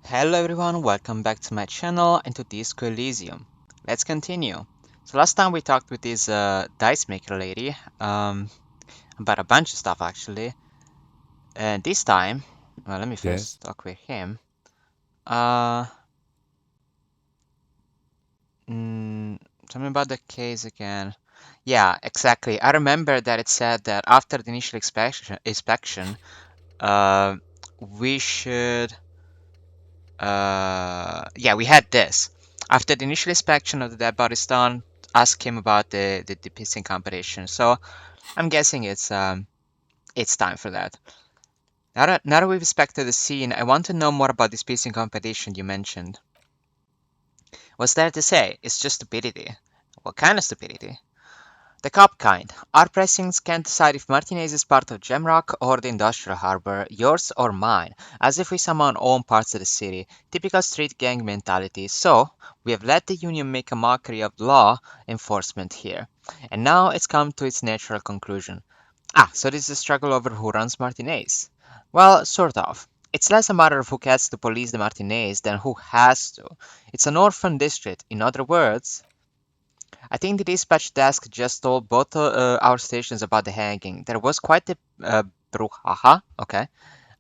Hello everyone, welcome back to my channel and to Disco Elysium. Let's continue. So last time we talked with this dice maker lady about a bunch of stuff actually. And this time, well, let me Yes. first talk with him. Uh, mm, Tell me about the case again. Yeah, exactly. I remember that it said that after the initial inspection, uh, we should yeah, we had this. After the initial inspection of the dead bodies done, ask him about the pissing competition. So I'm guessing it's time for that. Now that we've inspected the scene, I want to know more about this pissing competition you mentioned. What's there to say? It's just stupidity. What kind of stupidity? The cop kind. Our pressings can't decide if Martinez is part of Gemrock or the industrial harbor, yours or mine, as if we somehow own parts of the city. Typical street gang mentality. So, we have let the union make a mockery of law enforcement here. And now it's come to its natural conclusion. Ah, so this is a struggle over who runs Martinez. Well, sort of. It's less a matter of who gets to police the Martinez than who has to. It's an orphan district. In other words, I think the dispatch desk just told both our stations about the hanging. There was quite a brouhaha, okay,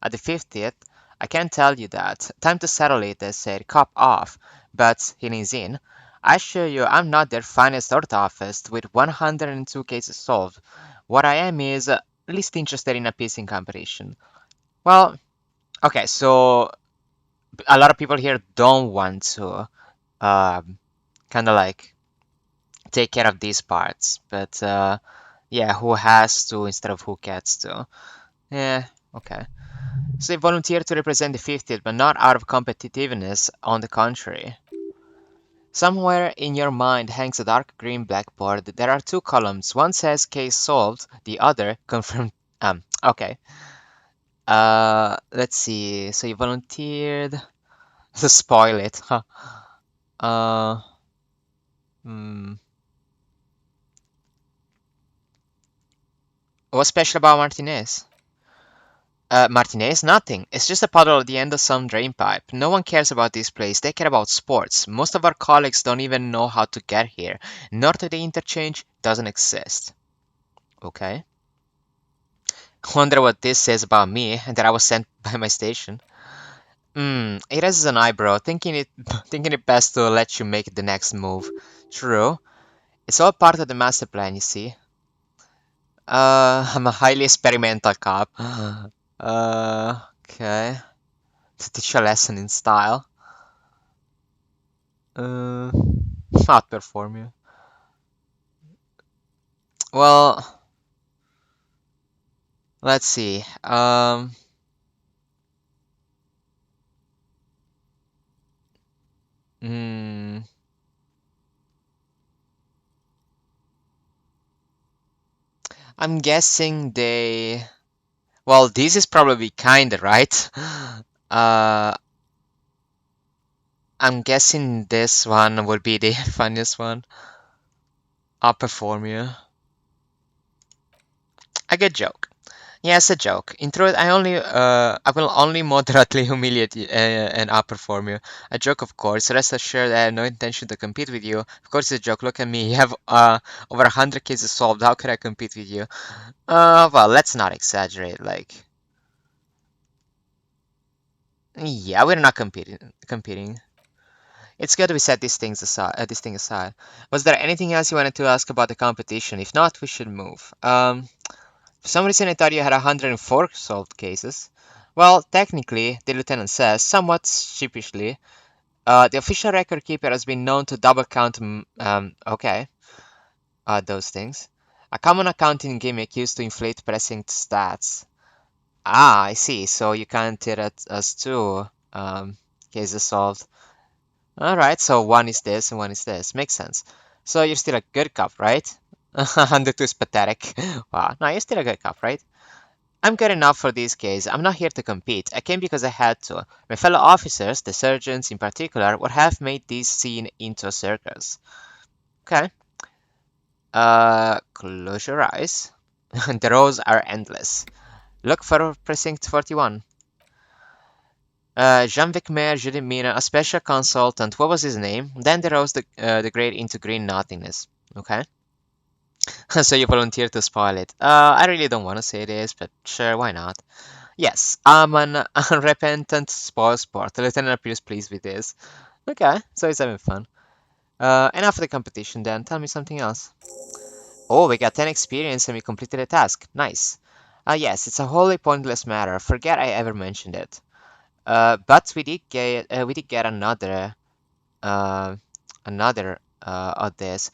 at the 50th. I can't tell you that. Time to settle it, they said. Cop off. But he leans in. I assure you, I'm not their finest orthophist with 102 cases solved. What I am is least interested in a piecing competition. Well, okay, so a lot of people here don't want to kind of like take care of these parts, but yeah, who has to instead of who gets to. Yeah, okay. So they volunteer to represent the 50th, but not out of competitiveness, on the contrary. Somewhere in your mind hangs a dark green blackboard. There are two columns. One says case solved, the other confirmed. Okay. Let's see. So you volunteered to spoil it, huh? Uh, hmm. What's special about Martinez? Martinez, nothing. It's just a puddle at the end of some drain pipe. No one cares about this place. They care about sports. Most of our colleagues don't even know how to get here. North of the interchange doesn't exist. Okay. Wonder what this says about me and that I was sent by my station. It raises an eyebrow, thinking it best to let you make the next move. True. It's all part of the master plan, you see. I'm a highly experimental cop. Okay. To teach a lesson in style. Uh, Outperform you. Well, let's see. Hmm, I'm guessing they. Well, this is probably kinda right. Uh, I'm guessing this one will be the funniest one. Outperform you. A good joke. Yes, a joke. In truth, I will only moderately humiliate you and outperform you. A joke, of course. Rest assured, I have no intention to compete with you. Of course, it's a joke. Look at me. You have over 100 cases solved. How could I compete with you? Well, let's not exaggerate. Like, yeah, we're not competing. It's good we set these things aside. This thing aside. Was there anything else you wanted to ask about the competition? If not, we should move. For some reason, I thought you had 104 solved cases. Well, technically, the lieutenant says, somewhat sheepishly, the official record keeper has been known to double count, okay, those things. A common accounting gimmick used to inflate pressing stats. Ah, I see. So you counted it as two cases solved. Alright, so one is this and one is this. Makes sense. So you're still a good cop, right? 102 is pathetic. Wow, no, you're still a good cop, right? I'm good enough for this case. I'm not here to compete. I came because I had to. My fellow officers, the surgeons in particular, would have made this scene into a circus. Okay. Close your eyes. The rows are endless. Look for precinct 41. Jean-Vic Mayer, Judy Mina, a special consultant. What was his name? Then there was the grade into green nothingness. Okay. So you volunteered to spoil it. I really don't want to say this, but sure, why not? Yes, I'm an unrepentant spoil sport. The lieutenant appears pleased with this. Okay, so he's having fun. Enough of the competition then. Tell me something else. Oh, we got 10 experience and we completed a task. Nice. Yes, it's a wholly pointless matter. Forget I ever mentioned it. But we did get uh, another of this.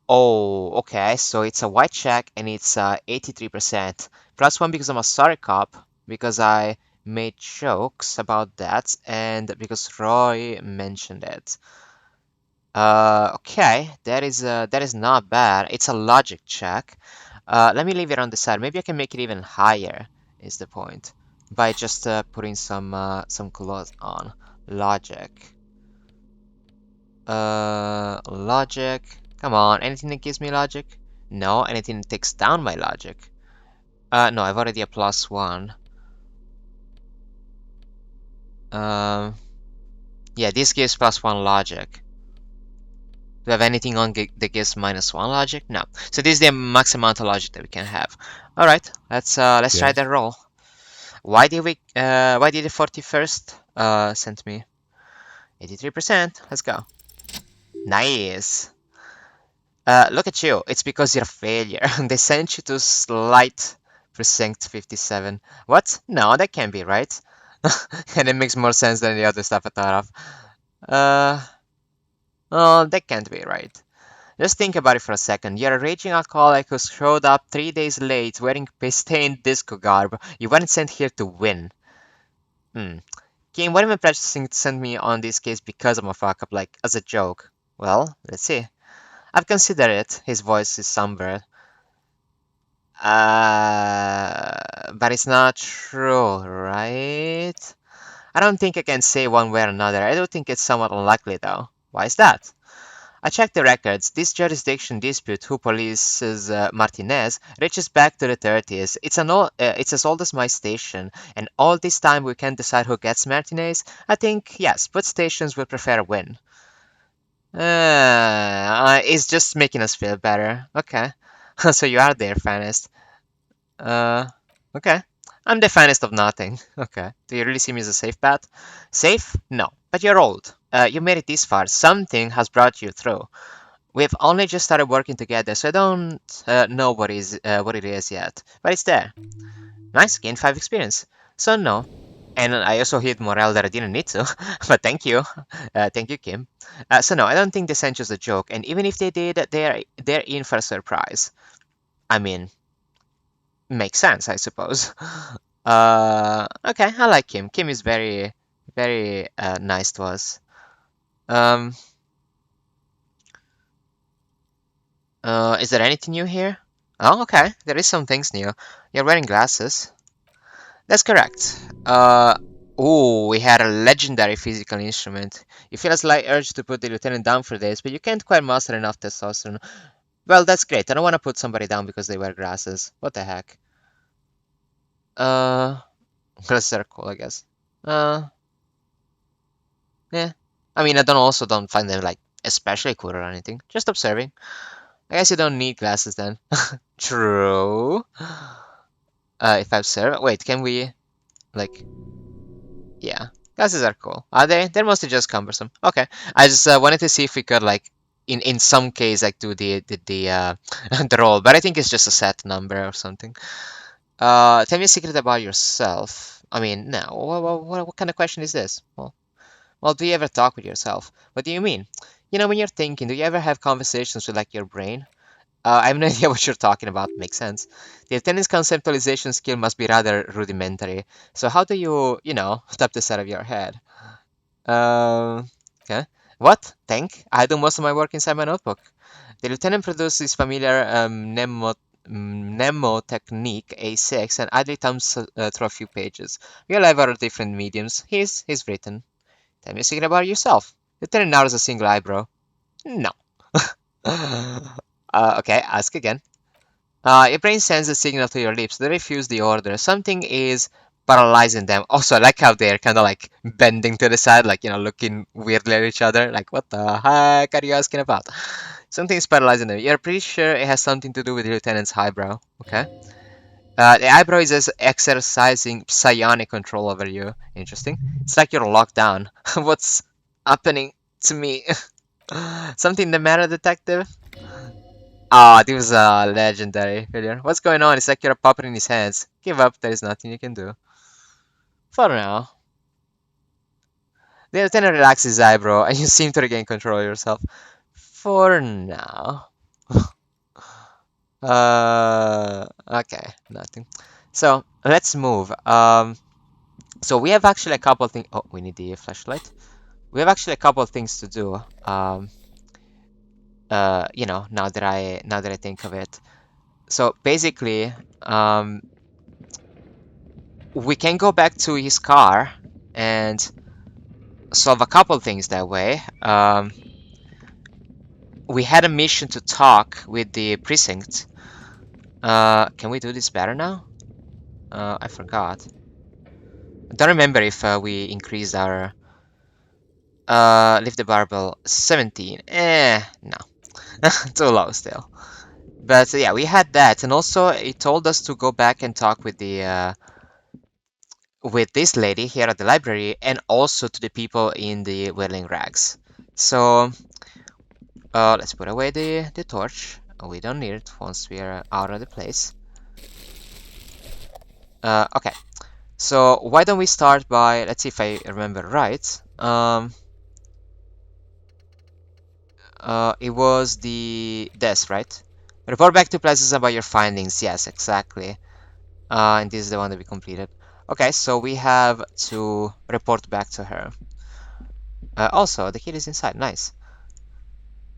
Oh, okay. So it's a white check and it's 83%. Plus one because I'm a sorry cop, because I made jokes about that, and because Roy mentioned it. Okay, that is not bad. It's a logic check. Let me leave it on the side. Maybe I can make it even higher, is the point, by just putting some clothes on. Logic. Logic. Come on, anything that gives me logic? No, anything that takes down my logic. No, I've already a plus one. Um, yeah, this gives plus one logic. Do we have anything on that gives minus one logic? No. So this is the max amount of logic that we can have. All right, let's try Yes. that roll. Why did the 41st send me 83%? Let's go. Nice. Look at you. It's because you're a failure. They sent you to slight precinct 57. What? No, that can't be right. And it makes more sense than the other stuff I thought of. Uh, oh, that can't be right. Just think about it for a second. You're a raging alcoholic who showed up 3 days late wearing paste-stained disco garb. You weren't sent here to win. Hmm. Kim, what am I practicing to send me on this case because I'm a fuck up, like, as a joke? Well, let's see. I've considered it. His voice is somber. But it's not true, right? I don't think I can say one way or another. I do think it's somewhat unlikely, though. Why is that? I checked the records. This jurisdiction dispute, who polices Martinez, reaches back to the 30s. It's as old as my station, and all this time we can't decide who gets Martinez. I think yes, both stations will prefer a win. It's just making us feel better. Okay, so you are there, finest. Uh, okay. I'm the finest of nothing. Okay. Do you really see me as a safe bet? Safe? No. But you're old. You made it this far. Something has brought you through. We've only just started working together, so I don't know what it is yet. But it's there. Nice, gained 5 experience. So no. And I also hit morale that I didn't need to. But thank you. Thank you, Kim. So no, I don't think they sent you as a joke. And even if they did, they're in for a surprise. I mean, makes sense, I suppose. Okay, I like Kim. Kim is very nice to us. Um, is there anything new here? Oh, okay, there is some things new. You're wearing glasses. That's correct. Oh, we had a legendary physical instrument. You feel a slight urge to put the lieutenant down for this, but you can't quite muster enough testosterone. Well, that's great. I don't want to put somebody down because they wear glasses. What the heck? Uh, glasses are cool, I guess. Uh, Yeah. I mean, I don't find them like especially cool or anything. Just observing. I guess you don't need glasses then. True. If I observe, wait, can we like? Yeah, glasses are cool. Are they? They're mostly just cumbersome. Okay. I just wanted to see if we could like, in some case, like do the the roll, but I think it's just a set number or something. Tell me a secret about yourself. I mean, no. What kind of question is this? Well, do you ever talk with yourself? What do you mean? You know, when you're thinking, do you ever have conversations with like your brain? I have no idea what you're talking about. Makes sense. The attendance conceptualization skill must be rather rudimentary. So how do you tap this out of your head? Okay. What? Think? I do most of my work inside my notebook. The lieutenant produced this familiar mnemotechnique A6 and idly thumbs through a few pages. We all have our different mediums. He's written. Tell me a secret about yourself. Lieutenant narrows a single eyebrow. No. Okay, ask again. Your brain sends a signal to your lips. They refuse the order. Something is paralyzing them. Also, I like how they're kind of like bending to the side, like, looking weirdly at each other. Like, what the heck are you asking about? Something's paralyzing them. You're pretty sure it has something to do with the lieutenant's eyebrow. Okay. The eyebrow is exercising psionic control over you. Interesting. It's like you're locked down. What's happening to me? Something the matter, detective? Ah, this was a legendary failure. What's going on? It's like you're a puppet in his hands. Give up, there is nothing you can do. For now. The lieutenant relaxes his eyebrow, and you seem to regain control of yourself. For now. Okay, nothing. So, let's move. So we have actually a couple things. Oh, we need the flashlight. We have actually a couple of things to do. Now that I think of it. So basically, we can go back to his car and solve a couple things that way. We had a mission to talk with the precinct. Can we do this better now? I forgot. I don't remember if we increased our lift the barbell 17. No. Too low still. But yeah, we had that, and also it told us to go back and talk with the with this lady here at the library, and also to the people in the Whirling Rags. So let's put away the torch. We don't need it once we are out of the place. Okay, so why don't we start by, let's see if I remember right. It was this, right? Report back to Plaza about your findings. Yes, exactly. And this is the one that we completed. Okay, so we have to report back to her. Also, the kid is inside. Nice.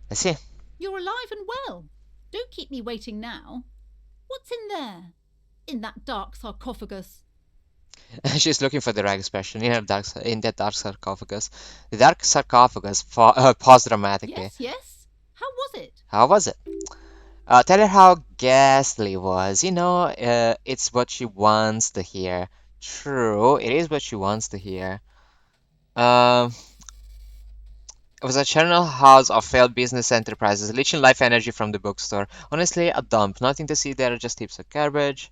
Let's see. You're alive and well. Don't keep me waiting now. What's in there? In that dark sarcophagus? She's looking for the right expression in that dark sarcophagus. The dark sarcophagus paused dramatically. Yes. How was it? How was it? Tell her how ghastly it was. It's what she wants to hear. True, it is what she wants to hear. Um, it was a channel house of failed business enterprises, leeching life energy from the bookstore. Honestly, a dump. Nothing to see there, just heaps of garbage.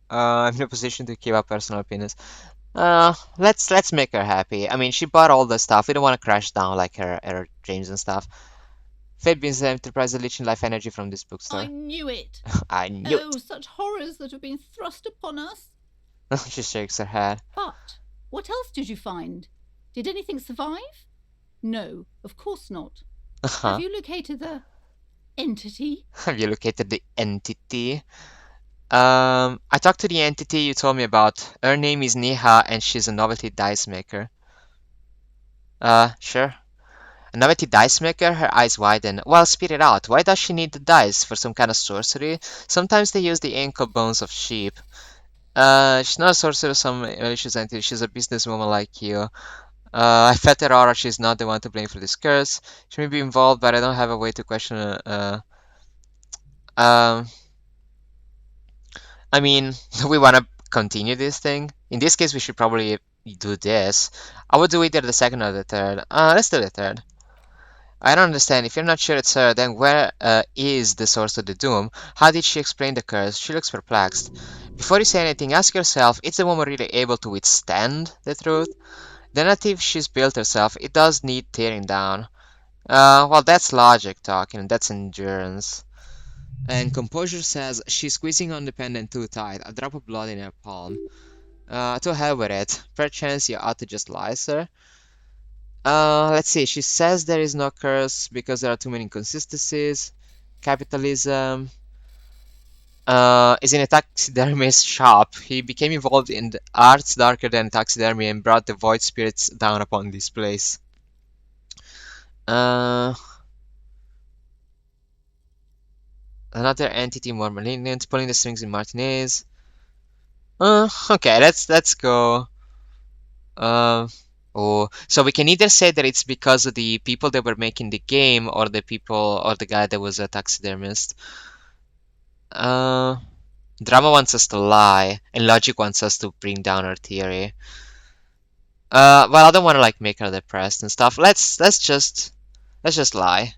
I'm in a position to keep up personal opinions. Let's make her happy. I mean, she bought all the stuff. We don't want to crash down like her dreams and stuff. Failed business enterprises, leeching life energy from this bookstore. I knew it. I knew Oh, such horrors that have been thrust upon us. it. She shakes her head. But what else did you find? Did anything survive? No, of course not. Have you located the entity? Have you located the entity? I talked to the entity you told me about. Her name is Neha, and she's a novelty dice maker. Sure. A novelty dice maker? Her eyes widen. Well, spit it out. Why does she need the dice? For some kind of sorcery? Sometimes they use the ankle bones of sheep. She's not a sorcerer, some malicious entity. She's a businesswoman like you. I fed her aura. She's not the one to blame for this curse. She may be involved, but I don't have a way to question her. Um, I mean, we want to continue this thing. In this case, we should probably do this. I would do either the second or the third. Let's do the third. I don't understand. If you're not sure it's her, then where is the source of the doom? How did she explain the curse? She looks perplexed. Before you say anything, ask yourself, is the woman really able to withstand the truth? The narrative she's built herself, it does need tearing down. Well, that's logic talking, that's endurance. And composure says she's squeezing on the pendant too tight, a drop of blood in her palm. To hell with it. Perchance you ought to just lie, sir. Let's see. She says there is no curse because there are too many inconsistencies. Capitalism. Is in a taxidermist's shop. He became involved in the arts darker than taxidermy and brought the void spirits down upon this place. Another entity more malignant, pulling the strings in Martinez. Okay, let's go. Oh, so we can either say that it's because of the people that were making the game, or the people, or the guy that was a taxidermist. Drama wants us to lie, and logic wants us to bring down our theory. Well, I don't want to like make her depressed and stuff. Let's just lie.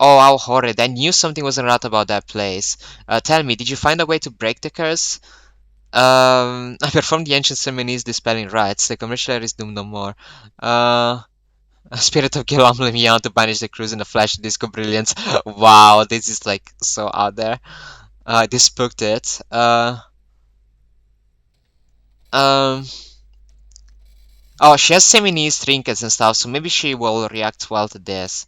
Oh, how horrid! I knew something wasn't right about that place. Tell me, did you find a way to break the curse? I performed the ancient ceremonies dispelling rites. The commercial era is doomed no more. Uh, a spirit of Gilam Lemian to banish the crews in the flash of disco brilliance. Wow, this is like so out there. They spooked it. Um, oh, she has semi-knees, trinkets and stuff, so maybe she will react well to this.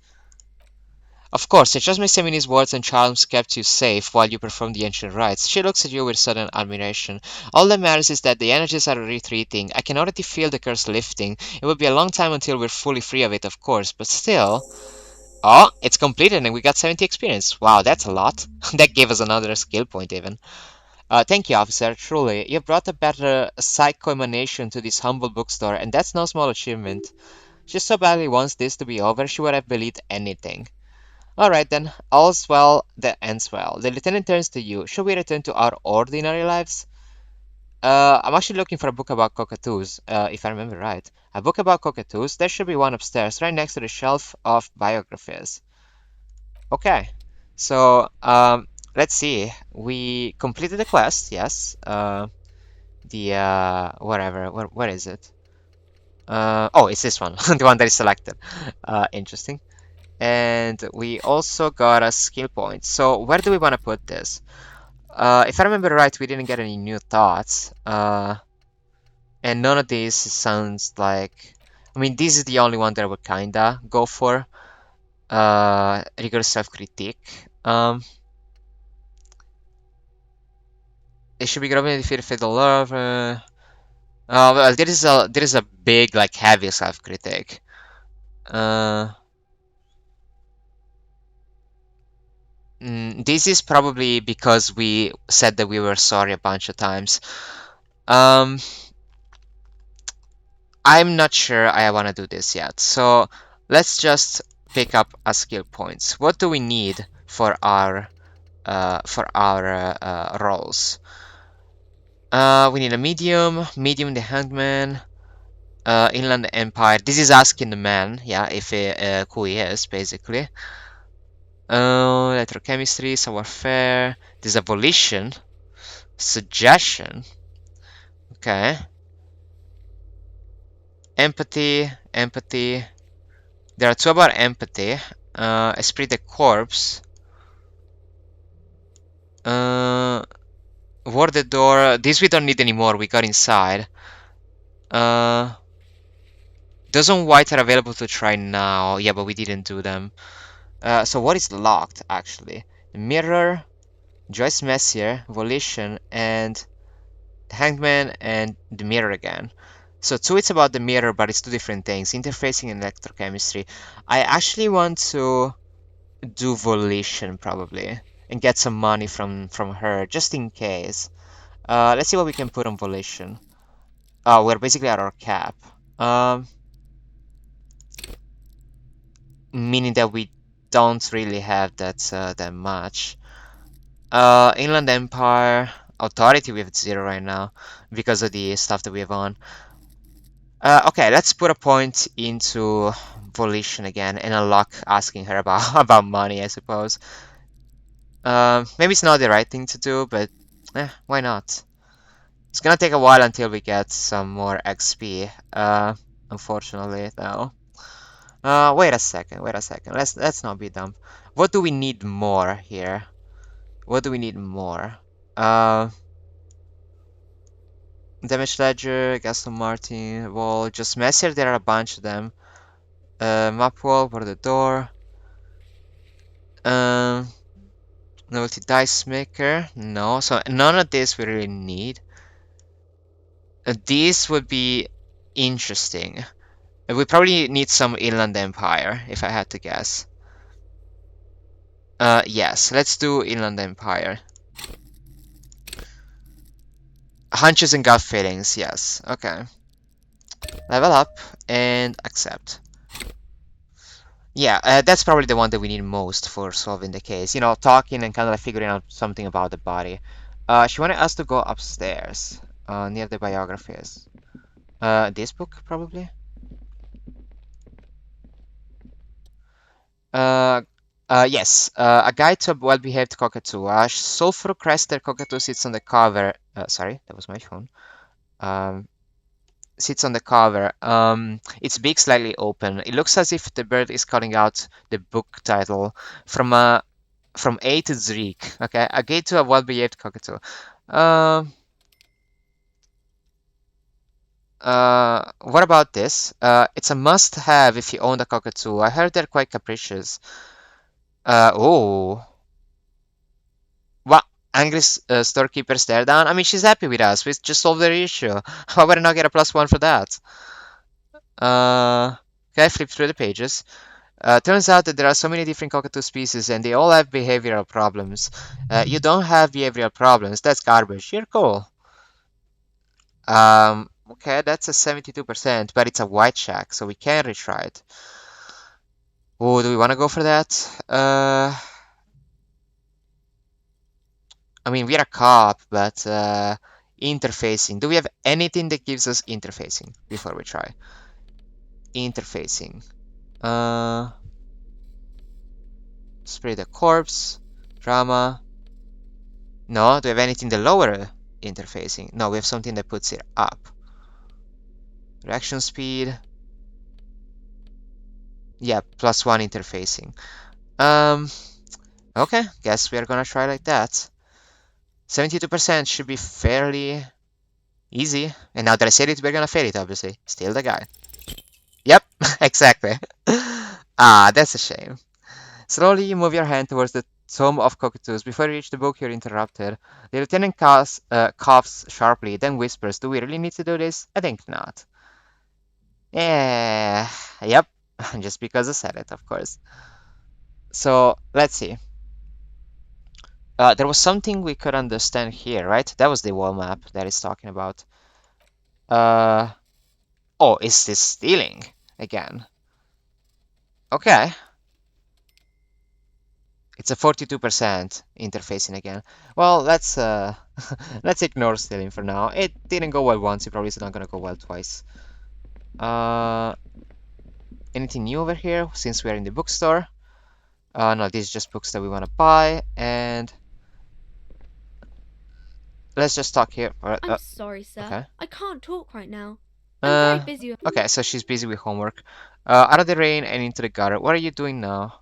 Of course, it's just my Semini's words and charms kept you safe while you performed the ancient rites. She looks at you with sudden admiration. All that matters is that the energies are retreating. I can already feel the curse lifting. It will be a long time until we're fully free of it, of course, but still. Oh, it's completed and we got 70 experience. Wow, that's a lot. That gave us another skill point even. Thank you, officer. Truly, you brought a better psycho emanation to this humble bookstore, and that's no small achievement. She so badly wants this to be over, she would have believed anything. Alright then, all's well that ends well. The lieutenant turns to you. Should we return to our ordinary lives? I'm actually looking for a book about cockatoos, if I remember right. A book about cockatoos? There should be one upstairs, right next to the shelf of biographies. Okay, so, let's see. We completed the quest, yes. Whatever, where is it? Oh, it's this one, the one that is selected. Interesting. And we also got a skill point. So where do we want to put this? If I remember right, we didn't get any new thoughts. And none of these sounds like... I mean, this is the only one that I would kinda go for. Rigorous self-critique. It should be grabbing the defeat fatal love. Well, there is a big, like, heavy self-critique. This is probably because we said that we were sorry a bunch of times. Um, I'm not sure I want to do this yet. So let's just pick up a skill points. What do we need for our roles? We need a medium the hangman, inland empire. This is asking the man, yeah, if who he is basically. Electrochemistry, savoir-faire. There's a volition, suggestion. Okay. Empathy. There are two about empathy. Esprit de corps. Warded door. This we don't need anymore. We got inside. Those on white are available to try now. Yeah, but we didn't do them. So what is locked, actually? Mirror, Joyce Messier, Volition, and Hangman, and the mirror again. So two, it's about the mirror, but it's two different things. Interfacing and electrochemistry. I actually want to do Volition, probably. And get some money from her, just in case. Let's see what we can put on Volition. Oh, we're basically at our cap. Meaning that we don't really have that much. Inland Empire, Authority, we have 0 right now because of the stuff that we have on. Okay, let's put a point into Volition again and unlock asking her about about money, I suppose. Maybe it's not the right thing to do, but why not? It's gonna take a while until we get some more XP. Unfortunately, though. Wait a second. Let's not be dumb. What do we need more here? What do we need more? Damage Ledger, Gaston Martin, Wall, just Messier, there are a bunch of them. Map Wall for the door. Novelty Dice Maker, no. So none of this we really need. These would be interesting. We probably need some Inland Empire, if I had to guess. Yes, let's do Inland Empire. Hunches and gut feelings, yes. Okay. Level up and accept. Yeah, that's probably the one that we need most for solving the case. You know, talking and kind of like figuring out something about the body. She wanted us to go upstairs, near the biographies. This book, probably? Uh, yes. A Guide to a Well-Behaved Cockatoo. A sulfur-crested cockatoo sits on the cover. Sorry, that was my phone. Um, Sits on the cover. Its beak slightly open. It looks as if the bird is calling out the book title from A to Zreek. Okay, A Guide to a Well-Behaved Cockatoo. Um, what about this? It's a must-have if you own a cockatoo. I heard they're quite capricious. Oh. What? Angry storekeeper Staredown? I mean, she's happy with us. We just solved the issue. Why would I not get a +1 for that? Okay, flip through the pages. Turns out that there are so many different cockatoo species and they all have behavioral problems. You don't have behavioral problems. That's garbage. You're cool. Okay, that's a 72%, but it's a white shack, so we can retry it. Oh, do we want to go for that? I mean, we're a cop, but interfacing. Do we have anything that gives us interfacing before we try? Interfacing. Uh, Spray the corpse. Drama. No, do we have anything that lower interfacing? No, we have something that puts it up. Reaction speed. Yeah, +1 interfacing. Um, okay, guess we are gonna try like that. 72% should be fairly easy. And now that I said it, we're gonna fail it, obviously. Still the guy. Yep, exactly. Ah, that's a shame. Slowly you move your hand towards the Tome of Cockatoos. Before you reach the book, you're interrupted. The lieutenant coughs sharply, then whispers, "Do we really need to do this? I think not." Yeah, yep, just because I said it, of course. So, let's see. There was something we could understand here, right? That was the wall map that it's talking about. Uh, oh, is this stealing again? Okay. It's a 42% interfacing again. Well, let's let's ignore stealing for now. It didn't go well once, it probably is not gonna go well twice. Uh, Anything new over here since we're in the bookstore? No, these are just books that we want to buy, and let's just talk here. I'm sorry, sir. Okay. I can't talk right now. I'm very Uh, busy. okay, so she's busy with homework. Out of the rain and into the gutter. What are you doing now?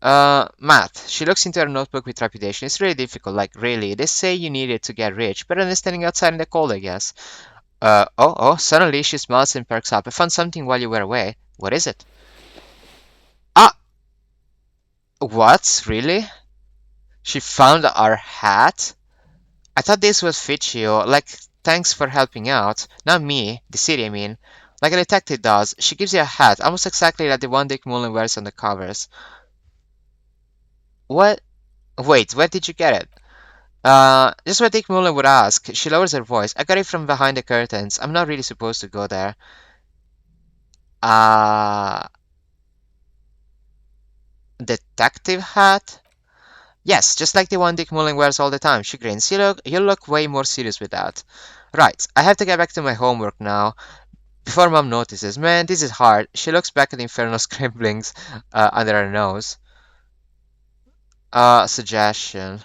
Math. She looks into her notebook with trepidation. It's really difficult, like really. They say you need it to get rich, better than standing outside in the cold, I guess. Suddenly she smiles and perks up. I found something while you were away. What is it? Ah, what? Really? She found our hat? I thought this would fit you. Like, thanks for helping out. Not me, the city, I mean. Like a detective does. She gives you a hat, almost exactly like the one Dick Mullen wears on the covers. What? Wait, where did you get it? Just what Dick Mullen would ask. She lowers her voice. I got it from behind the curtains. I'm not really supposed to go there. Uh, Detective hat? Yes, just like the one Dick Mullen wears all the time. She grins. You look way more serious with that. Right, I have to get back to my homework now. Before Mom notices. Man, this is hard. She looks back at the infernal scribblings under her nose. Suggestion.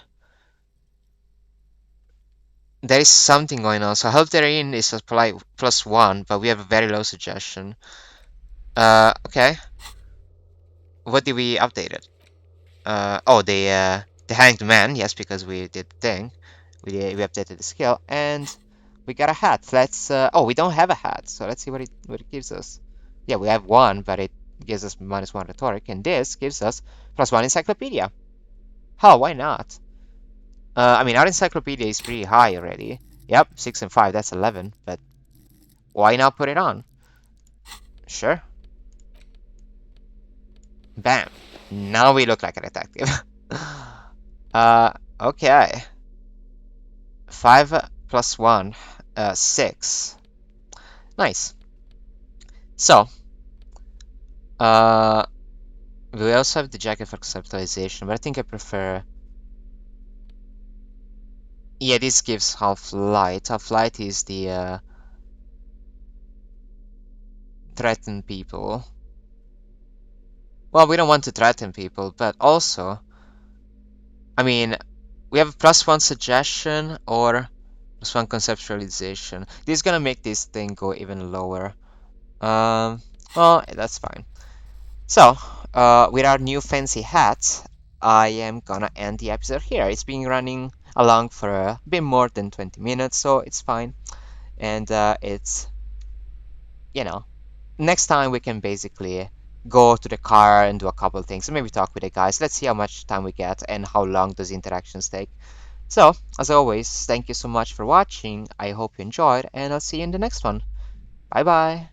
There is something going on. So help therein is a polite +1, but we have a very low suggestion. Okay. What did we update it? The hanged man. Yes, because we did the thing. We updated the skill and we got a hat. Oh, we don't have a hat, so let's see what it gives us. Yeah, we have one, but it gives us -1 rhetoric, and this gives us +1 encyclopedia. How? Why not? I mean, our encyclopedia is pretty high already. Yep, 6 and 5, that's 11, but why not put it on? Sure. Bam. Now we look like a detective. uh, okay. 5 +1, 6. Nice. So, Uh, we also have the jacket for conceptualization, but I think I prefer. Yeah, this gives half light. Half light is the threaten people. Well, we don't want to threaten people, but also, I mean, we have +1 suggestion or +1 conceptualization. This is gonna make this thing go even lower. Um, well, that's fine. So, with our new fancy hats, I am gonna end the episode here. It's been running along for a bit more than 20 minutes, so it's fine. And it's, you know, next time we can basically go to the car and do a couple things, and maybe talk with the guys. Let's see how much time we get and how long those interactions take. So, as always, thank you so much for watching. I hope you enjoyed, and I'll see you in the next one. Bye bye.